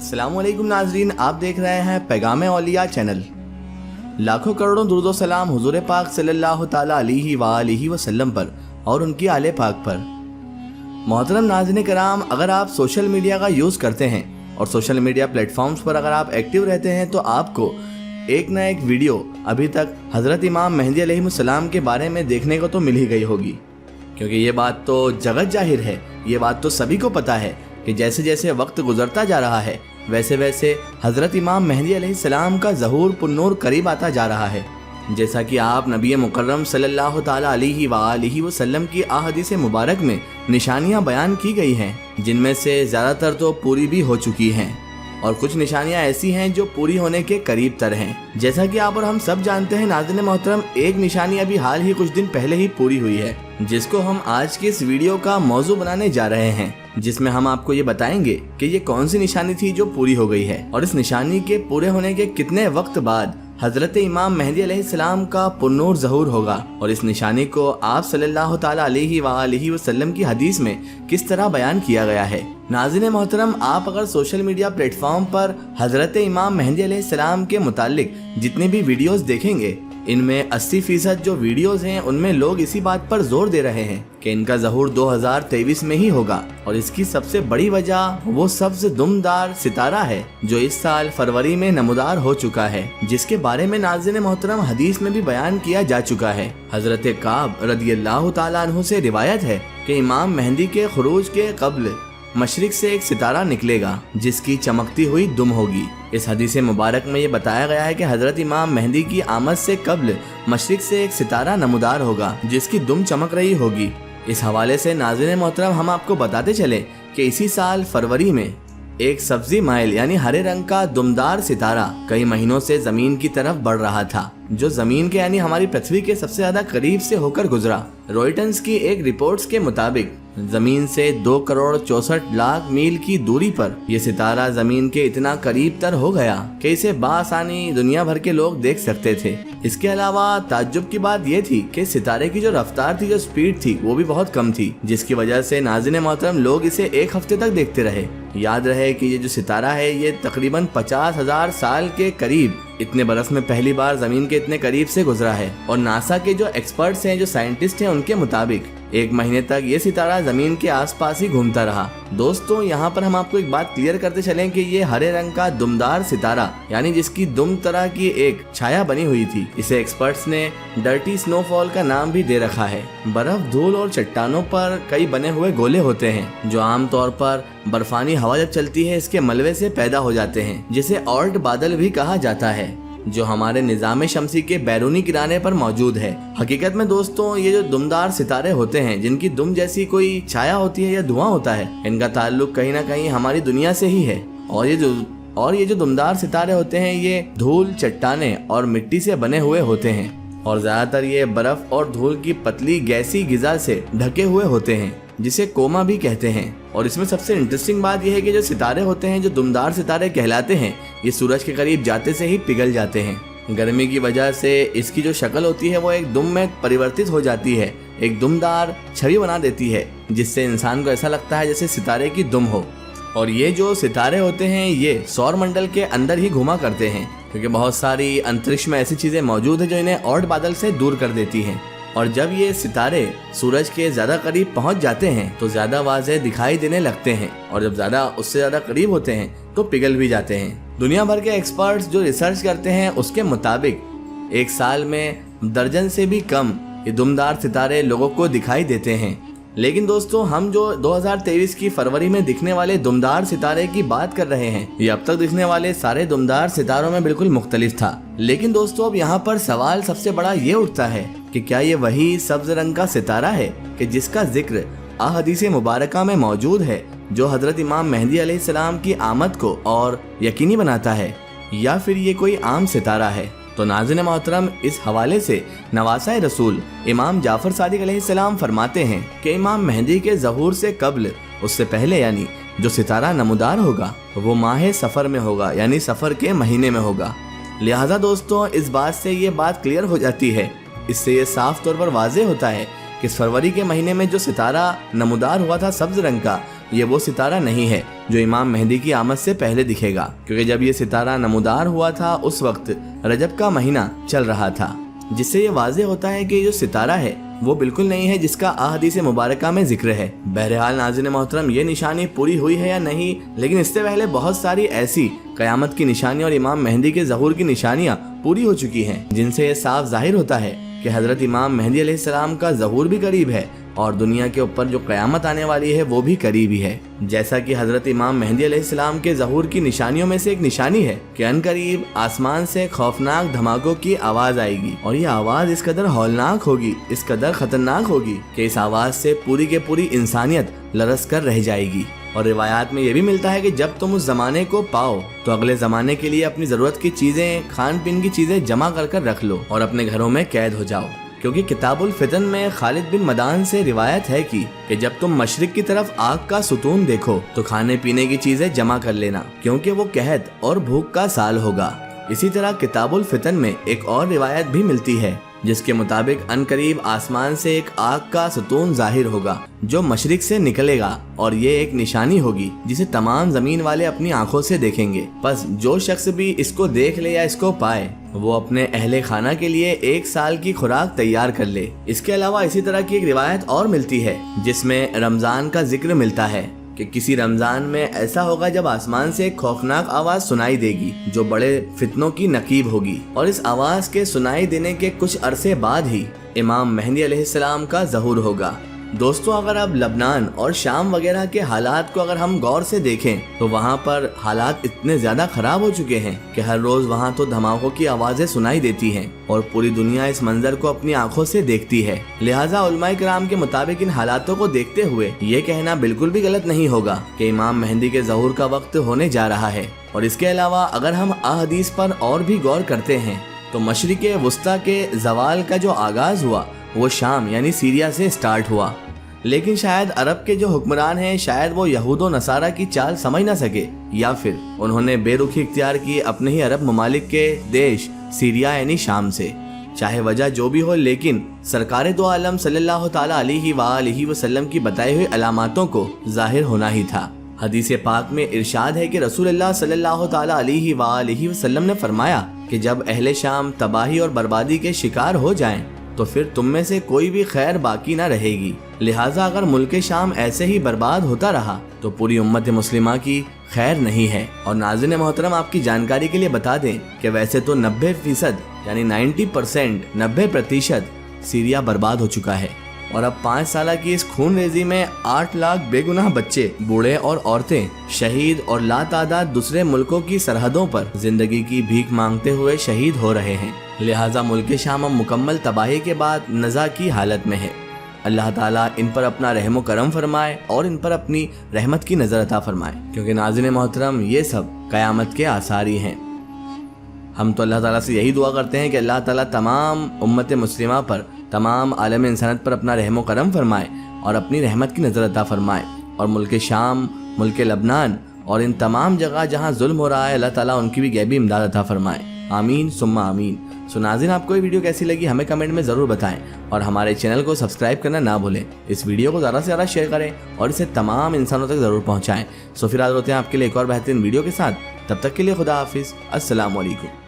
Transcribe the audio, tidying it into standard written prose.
अस्सलाम वालेकुम नाजरीन, आप देख रहे हैं पैगाम औलिया चैनल। लाखों करोड़ों दुरूद व सलाम हुजूर पाक सल्लल्लाहु ताला अलैहि वालिहि वसल्लम पर और उनकी आले पाक पर। मोहतरम नाज़रीन कराम, अगर आप सोशल मीडिया का यूज़ करते हैं और सोशल मीडिया प्लेटफॉर्म्स पर अगर आप एक्टिव रहते हैं तो आपको एक ना एक वीडियो अभी तक हज़रत इमाम मेहदी अलैहिस्सलाम के बारे में देखने को तो मिल ही गई होगी, क्योंकि ये बात तो जगत जाहिर है, ये बात तो सभी को पता है कि जैसे जैसे वक्त गुजरता जा रहा है वैसे वैसे हज़रत इमाम मेहदी अलैहिस्सलाम का ज़हूर पुन्नूर करीब आता जा रहा है। जैसा कि आप नबी मुकर्रम सल्लल्लाहु ताला अलैहि वसल्लम की अहादीस मुबारक में निशानियां बयान की गई हैं, जिनमें से ज़्यादातर तो पूरी भी हो चुकी हैं और कुछ निशानियां ऐसी हैं जो पूरी होने के करीब तर हैं। जैसा कि आप और हम सब जानते हैं नाज़रीन मोहतरम, एक निशानी अभी हाल ही कुछ दिन पहले ही पूरी हुई है, जिसको हम आज के इस वीडियो का मौजू बनाने जा रहे हैं, जिसमें हम आपको ये बताएंगे कि ये कौन सी निशानी थी जो पूरी हो गई है और इस निशानी के पूरे होने के कितने वक्त बाद हजरत इमाम मेहदी अलैहिस्सलाम का पुन्नूर ज़हूर होगा और इस निशानी को आप सल्लल्लाहु ताला अलैहि वसल्लम की हदीस में किस तरह बयान किया गया है। नाज़रीन मोहतरम, आप अगर सोशल मीडिया प्लेटफॉर्म पर हजरत इमाम मेहदी अलैहिस्सलाम के मुतालिक जितने भी वीडियोस देखेंगे, इनमें 80% जो वीडियोस हैं उनमें लोग इसी बात पर जोर दे रहे हैं कि इनका ज़हूर 2023 में ही होगा और इसकी सबसे बड़ी वजह वो सबसे दुमदार सितारा है जो इस साल फरवरी में नमूदार हो चुका है, जिसके बारे में नाज़रीन मोहतरम हदीस में भी बयान किया जा चुका है। हजरत काब रदियल्लाहु ताला अन्हु से रिवायत है कि इमाम मेहदी के खुरूज के कब्ल मशरिक से एक सितारा निकलेगा जिसकी चमकती हुई दुम होगी। इस हदीस मुबारक में ये बताया गया है कि हजरत इमाम मेहदी की आमद से कब्ल मशरिक से एक सितारा नमूदार होगा जिसकी दुम चमक रही होगी। इस हवाले से नाज़रीन मोहतरम हम आपको बताते चले कि इसी साल फरवरी में एक सब्जी माइल यानी हरे रंग का दुमदार सितारा कई महीनों से जमीन की तरफ बढ़ रहा था, जो जमीन के यानी हमारी पृथ्वी के सबसे ज्यादा करीब से होकर गुजरा। रॉयटर्स की एक रिपोर्ट्स के मुताबिक जमीन से 2,64,00,000 मील की दूरी पर यह सितारा जमीन के इतना करीब तर हो गया कि इसे बासानी दुनिया भर के लोग देख सकते थे। इसके अलावा ताज्जुब की बात यह थी कि सितारे की जो रफ्तार थी, जो स्पीड थी, वो भी बहुत कम थी, जिसकी वजह से नाज़रीन मोहतरम लोग इसे एक हफ्ते तक देखते रहे। याद रहे कि ये जो सितारा है ये तकरीबन 50,000 साल के करीब इतने बरस में पहली बार जमीन के इतने करीब से गुजरा है और नासा के जो एक्सपर्ट्स हैं, जो साइंटिस्ट हैं, उनके मुताबिक 1 महीने तक ये सितारा जमीन के आसपास ही घूमता रहा। दोस्तों, यहाँ पर हम आपको एक बात क्लियर करते चलें कि ये हरे रंग का दुमदार सितारा यानी जिसकी दुम तरह की एक छाया बनी हुई थी, इसे एक्सपर्ट्स ने डर्टी स्नोफॉल का नाम भी दे रखा है। बर्फ, धूल और चट्टानों पर कई बने हुए गोले होते हैं जो आमतौर पर बर्फानी हवा जब चलती है इसके मलबे से पैदा हो जाते हैं, जिसे ऑल्ट बादल भी कहा जाता है, जो हमारे निज़ाम शमसी के बैरूनी किनारे पर मौजूद है। हकीकत में दोस्तों, ये जो दुमदार सितारे होते हैं जिनकी दुम जैसी कोई छाया होती है या धुआं होता है, इनका ताल्लुक कहीं ना कहीं हमारी दुनिया से ही है और ये जो दुमदार सितारे होते हैं ये धूल, चट्टाने और मिट्टी से बने हुए होते हैं और ज्यादातर ये बर्फ और धूल की पतली गैसी गिजा से ढके हुए होते हैं, जिसे कोमा भी कहते हैं। और इसमें सबसे इंटरेस्टिंग बात यह है कि जो सितारे होते हैं, जो दुमदार सितारे कहलाते हैं, ये सूरज के करीब जाते से ही पिघल जाते हैं। गर्मी की वजह से इसकी जो शक्ल होती है वो एक दुम में परिवर्तित हो जाती है, एक दुमदार छवि बना देती है, जिससे इंसान को ऐसा लगता है जैसे सितारे की दुम हो। और ये जो सितारे होते हैं ये सौर मंडल के अंदर ही घुमा करते हैं, क्योंकि बहुत सारी अंतरिक्ष में ऐसी चीजें मौजूद है जो इन्हें ऑल्ट बादल से दूर कर देती हैं। और जब ये सितारे सूरज के ज़्यादा करीब पहुंच जाते हैं तो ज़्यादा वाज़े दिखाई देने लगते हैं और जब ज़्यादा उससे ज़्यादा करीब होते हैं तो पिघल भी जाते हैं। दुनिया भर के एक्सपर्ट्स जो रिसर्च करते हैं उसके मुताबिक एक साल में दर्जन से भी कम ये दुमदार सितारे लोगों को दिखाई देते हैं। लेकिन दोस्तों, हम जो 2023 की फरवरी में दिखने वाले दुमदार सितारे की बात कर रहे हैं, ये अब तक दिखने वाले सारे दुमदार सितारों में बिल्कुल मुख्तलिफ था। लेकिन दोस्तों, अब यहाँ पर सवाल सबसे बड़ा ये उठता है कि क्या ये वही सब्ज रंग का सितारा है कि जिसका जिक्र अहदीस मुबारका में मौजूद है, जो हजरत इमाम मेहदी अलैहिस्सलाम की आमद को और यकीनी बनाता है, या फिर ये कोई आम सितारा है? तो नाज़रीन मोहतरम, इस हवाले से नवासा रसूल इमाम जाफर सादिक अलैहिस्सलाम फरमाते हैं कि इमाम मेहदी के ज़हूर से कब्ल, उससे पहले यानी जो सितारा नमूदार होगा वो माह सफ़र में होगा, यानी सफ़र के महीने में होगा। लिहाजा दोस्तों, इस बात से ये बात क्लियर हो जाती है, इससे ये साफ तौर पर वाज़ेह होता है कि फरवरी के महीने में जो सितारा नमूदार हुआ था सब्ज रंग का, یہ وہ ستارہ نہیں ہے جو امام مہدی کی آمد سے پہلے دکھے گا، کیونکہ جب یہ ستارہ نمودار ہوا تھا اس وقت رجب کا مہینہ چل رہا تھا، جس سے یہ واضح ہوتا ہے کہ یہ جو ستارہ ہے وہ بالکل نہیں ہے جس کا احادیث مبارکہ میں ذکر ہے۔ بہرحال ناظرین محترم، یہ نشانی پوری ہوئی ہے یا نہیں، لیکن اس سے پہلے بہت ساری ایسی قیامت کی نشانیاں اور امام مہدی کے ظہور کی نشانیاں پوری ہو چکی ہیں، جن سے یہ صاف ظاہر ہوتا ہے کہ حضرت امام مہدی علیہ السلام کا ظہور بھی قریب ہے اور دنیا کے اوپر جو قیامت آنے والی ہے وہ بھی قریب ہی ہے۔ جیسا کہ حضرت امام مہدی علیہ السلام کے ظہور کی نشانیوں میں سے ایک نشانی ہے کہ عنقریب آسمان سے خوفناک دھماکوں کی آواز آئے گی، اور یہ آواز اس قدر ہولناک ہوگی، اس قدر خطرناک ہوگی کہ اس آواز سے پوری کے پوری انسانیت لرز کر رہ جائے گی۔ اور روایات میں یہ بھی ملتا ہے کہ جب تم اس زمانے کو پاؤ تو اگلے زمانے کے لیے اپنی ضرورت کی چیزیں، کھان پین کی چیزیں جمع کر رکھ لو اور اپنے گھروں میں قید ہو جاؤ، کیونکہ کتاب الفتن میں خالد بن مدان سے روایت ہے کہ جب تم مشرق کی طرف آگ کا ستون دیکھو تو کھانے پینے کی چیزیں جمع کر لینا، کیونکہ وہ قحط اور بھوک کا سال ہوگا۔ اسی طرح کتاب الفتن میں ایک اور روایت بھی ملتی ہے جس کے مطابق عنقریب آسمان سے ایک آگ کا ستون ظاہر ہوگا جو مشرق سے نکلے گا، اور یہ ایک نشانی ہوگی جسے تمام زمین والے اپنی آنکھوں سے دیکھیں گے۔ بس جو شخص بھی اس کو دیکھ لے یا اس کو پائے وہ اپنے اہل خانہ کے لیے 1 سال کی خوراک تیار کر لے۔ اس کے علاوہ اسی طرح کی ایک روایت اور ملتی ہے جس میں رمضان کا ذکر ملتا ہے کہ کسی رمضان میں ایسا ہوگا جب آسمان سے ایک خوفناک آواز سنائی دے گی جو بڑے فتنوں کی نقیب ہوگی، اور اس آواز کے سنائی دینے کے کچھ عرصے بعد ہی امام مہدی علیہ السلام کا ظہور ہوگا۔ دوستو، اگر اب لبنان اور شام وغیرہ کے حالات کو اگر ہم غور سے دیکھیں تو وہاں پر حالات اتنے زیادہ خراب ہو چکے ہیں کہ ہر روز وہاں تو دھماکوں کی آوازیں سنائی دیتی ہیں اور پوری دنیا اس منظر کو اپنی آنکھوں سے دیکھتی ہے۔ لہٰذا علماء کرام کے مطابق ان حالاتوں کو دیکھتے ہوئے یہ کہنا بالکل بھی غلط نہیں ہوگا کہ امام مہدی کے ظہور کا وقت ہونے جا رہا ہے۔ اور اس کے علاوہ اگر ہم احادیث پر اور بھی غور کرتے ہیں تو مشرق وسطیٰ کے زوال کا جو آغاز ہوا وہ شام یعنی سیریا سے سٹارٹ ہوا، لیکن شاید عرب کے جو حکمران ہیں شاید وہ یہود و نصارہ کی چال سمجھ نہ سکے، یا پھر انہوں نے بے رخی اختیار کی اپنے ہی عرب ممالک کے دیش سیریا یعنی شام سے۔ چاہے وجہ جو بھی ہو، لیکن سرکار دو عالم صلی اللہ تعالیٰ علیہ وآلہ وسلم کی بتائی ہوئی علاماتوں کو ظاہر ہونا ہی تھا۔ حدیث پاک میں ارشاد ہے کہ رسول اللہ صلی اللہ تعالیٰ علیہ وآلہ وسلم نے فرمایا کہ جب اہل شام تباہی اور بربادی کے شکار ہو جائیں تو پھر تم میں سے کوئی بھی خیر باقی نہ رہے گی۔ لہٰذا اگر ملک شام ایسے ہی برباد ہوتا رہا تو پوری امت مسلمہ کی خیر نہیں ہے۔ اور ناظرین محترم، آپ کی جانکاری کے لیے بتا دیں کہ ویسے تو 90% یعنی 90% سیریا برباد ہو چکا ہے، اور اب 5 سالہ کی اس خون ریزی میں 8 لاکھ بے گناہ بچے، بوڑھے اور عورتیں شہید اور لا تعداد دوسرے ملکوں کی سرحدوں پر زندگی کی بھیک مانگتے ہوئے شہید ہو رہے ہیں۔ لہٰذا ملک شام اب مکمل تباہی کے بعد نزا کی حالت میں ہے۔ اللہ تعالیٰ ان پر اپنا رحم و کرم فرمائے اور ان پر اپنی رحمت کی نظر عطا فرمائے، کیونکہ ناظرین محترم یہ سب قیامت کے آثار ہی ہیں۔ ہم تو اللہ تعالیٰ سے یہی دعا کرتے ہیں کہ اللہ تعالیٰ تمام امت مسلمہ پر، تمام عالم انسانیت پر اپنا رحم و کرم فرمائے اور اپنی رحمت کی نظر عطا فرمائے، اور ملک شام، ملک لبنان اور ان تمام جگہ جہاں ظلم ہو رہا ہے اللہ تعالیٰ ان کی بھی غیبی امداد عطا فرمائے۔ آمین ثم آمین۔ سو ناظرین، آپ کو یہ ویڈیو کیسی لگی ہمیں کمنٹ میں ضرور بتائیں، اور ہمارے چینل کو سبسکرائب کرنا نہ بھولیں۔ اس ویڈیو کو زیادہ سے زیادہ شیئر کریں اور اسے تمام انسانوں تک ضرور پہنچائیں۔ سو پھر حاضر ہوتے ہیں آپ کے لیے ایک اور بہترین ویڈیو کے ساتھ، تب تک کے لیے خدا حافظ، السلام علیکم۔